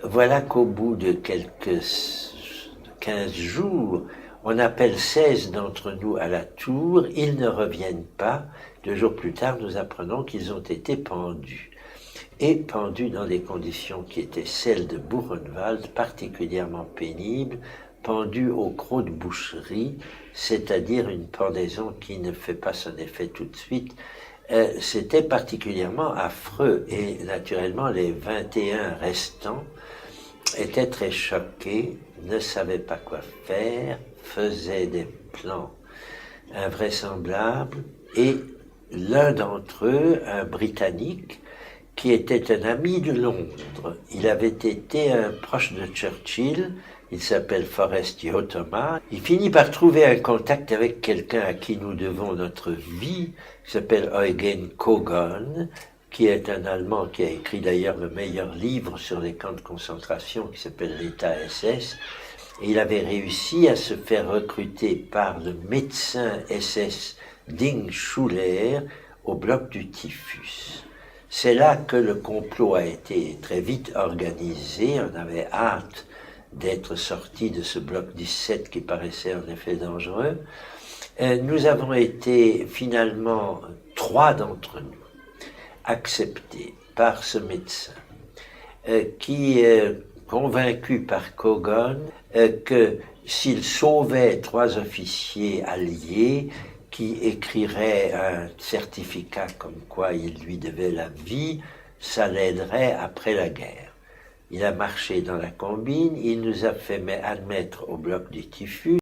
Voilà qu'au bout de quelques 15 jours, on appelle 16 d'entre nous à la tour, ils ne reviennent pas. 2 jours plus tard, nous apprenons qu'ils ont été pendus. Et pendus dans des conditions qui étaient celles de Buchenwald, particulièrement pénibles, pendus au croc de boucherie, c'est-à-dire une pendaison qui ne fait pas son effet tout de suite. C'était particulièrement affreux et naturellement les 21 restants étaient très choqués, ne savaient pas quoi faire, faisaient des plans invraisemblables et l'un d'entre eux, un Britannique, qui était un ami de Londres, il avait été un proche de Churchill, il s'appelle Forrest Yotoma, il finit par trouver un contact avec quelqu'un à qui nous devons notre vie, qui s'appelle Eugen Kogon, qui est un Allemand qui a écrit d'ailleurs le meilleur livre sur les camps de concentration qui s'appelle l'État SS. Et il avait réussi à se faire recruter par le médecin SS Ding Schuler au bloc du typhus. C'est là que le complot a été très vite organisé. On avait hâte d'être sorti de ce bloc 17 qui paraissait en effet dangereux. Nous avons été finalement 3 d'entre nous accepté par ce médecin qui, convaincu par Kogon, que s'il sauvait 3 officiers alliés qui écriraient un certificat comme quoi il lui devait la vie, ça l'aiderait après la guerre. Il a marché dans la combine, il nous a fait admettre au bloc du typhus.